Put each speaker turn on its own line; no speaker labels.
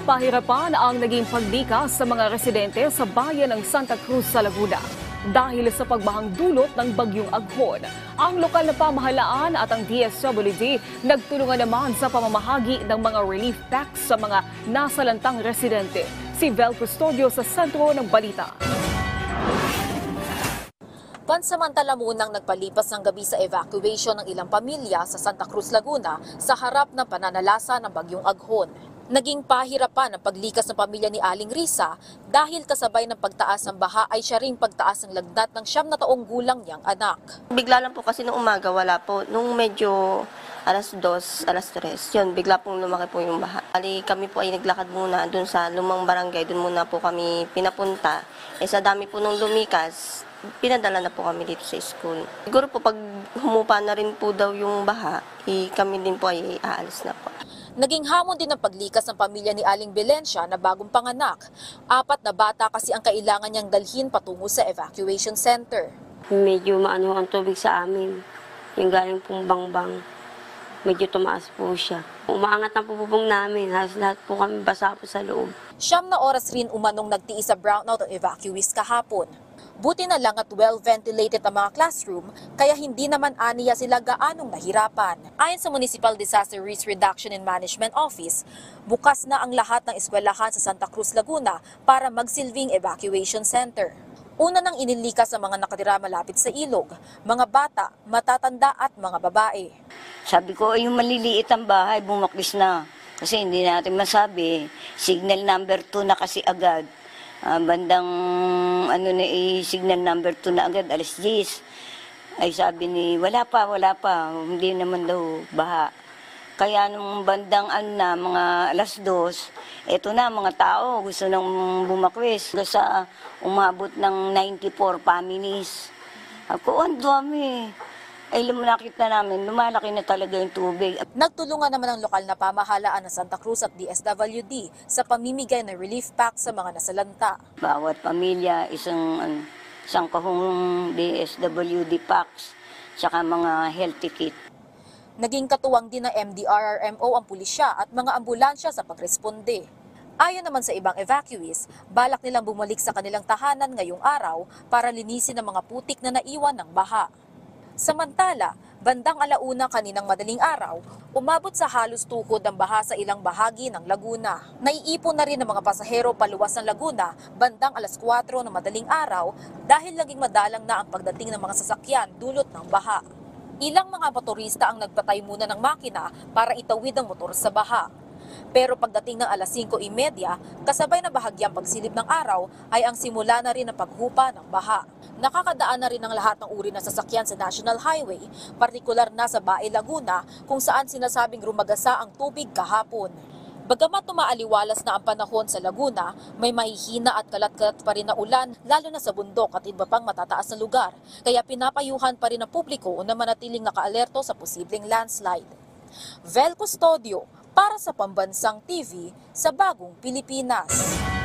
Pahirapan ang naging paglikas sa mga residente sa bayan ng Santa Cruz sa Laguna. Dahil sa pagbahang dulot ng bagyong Aghon, ang lokal na pamahalaan at ang DSWD nagtulungan naman sa pamamahagi ng mga relief packs sa mga nasalantang residente. Si Vel Custodio sa sentro ng balita.
Pansamantala munang nagpalipas ng gabi sa evacuation ng ilang pamilya sa Santa Cruz, Laguna sa harap ng pananalasa ng bagyong Aghon. Naging pahirapan ang paglikas ng pamilya ni Aling Risa dahil kasabay ng pagtaas ng baha ay siya ring pagtaas ng lagnat ng 9 na taong gulang niyang anak.
Bigla lang po kasi nung umaga wala po. Nung medyo alas 2, alas 3, yun, bigla pong lumaki po yung baha. Ali, kami po ay naglakad muna dun sa lumang barangay, dun muna po kami pinapunta. Sa dami po nung lumikas, pinadala na po kami dito sa school. Siguro po pag humupa na rin po daw yung baha, kami din po ay aalis na po.
Naging hamon din ang paglikas ng pamilya ni Aling Belencia na bagong panganak. 4 na bata kasi ang kailangan niyang dalhin patungo sa evacuation center.
Medyo maano ang tubig sa amin. Yung galing pong bangbang. Medyo tumaas po siya. Umaangat ang pupubong namin. Halos lahat po kami basa po sa loob.
9 na oras rin umanong nagtiis sa brownout ang evacuees kahapon. Buti na lang at well-ventilated ang mga classroom, kaya hindi naman aniya sila gaanong nahirapan. Ayon sa Municipal Disaster Risk Reduction and Management Office, bukas na ang lahat ng eskwelahan sa Santa Cruz, Laguna para magsilbing evacuation center. Una nang inilikas ang mga nakatira malapit sa ilog, mga bata, matatanda at mga babae.
Sabi ko, yung maliliit ang bahay, bumaklis na. Kasi hindi natin masabi, signal number 2 na kasi agad. Bandang signal number 2 na agad, alas 10. Ay sabi ni, wala pa, hindi naman daw baha. Kaya nung bandang mga alas 2, eto na mga tao, gusto nang bumakwis. Sa umabot ng 94 families. Ako, ang dami. Ay nakita namin, lumalaki na talaga yung tubig.
Nagtulungan naman ang lokal na pamahalaan ng Santa Cruz at DSWD sa pamimigay ng relief pack sa mga nasalanta.
Bawat pamilya, isang kahong DSWD packs, tsaka mga healthy kit.
Naging katuwang din ng MDRRMO ang pulisya at mga ambulansya sa pagresponde. Ayon naman sa ibang evacuees, balak nilang bumalik sa kanilang tahanan ngayong araw para linisin ang mga putik na naiwan ng baha. Samantala, bandang alauna kaninang madaling araw, umabot sa halos tukod ang baha sa ilang bahagi ng Laguna. Naiipon na rin ang mga pasahero paluwas ng Laguna bandang alas 4 ng madaling araw dahil laging madalang na ang pagdating ng mga sasakyan dulot ng baha. Ilang mga motorista ang nagpatay muna ng makina para itawid ang motor sa baha. Pero pagdating ng alas 5:30, kasabay na bahagyang pagsilip ng araw ay ang simula na rin ang paghupa ng baha. Nakakadaan na rin ang lahat ng uri ng sasakyan sa National Highway, partikular na sa Bae, Laguna, kung saan sinasabing rumagasa ang tubig kahapon. Bagamat tumaaliwalas na ang panahon sa Laguna, may mahihina at kalat-kalat pa rin na ulan, lalo na sa bundok at iba pang matataas na lugar. Kaya pinapayuhan pa rin ng publiko na manatiling nakaalerto sa posibleng landslide. Vel Custodio, para sa Pambansang TV sa Bagong Pilipinas.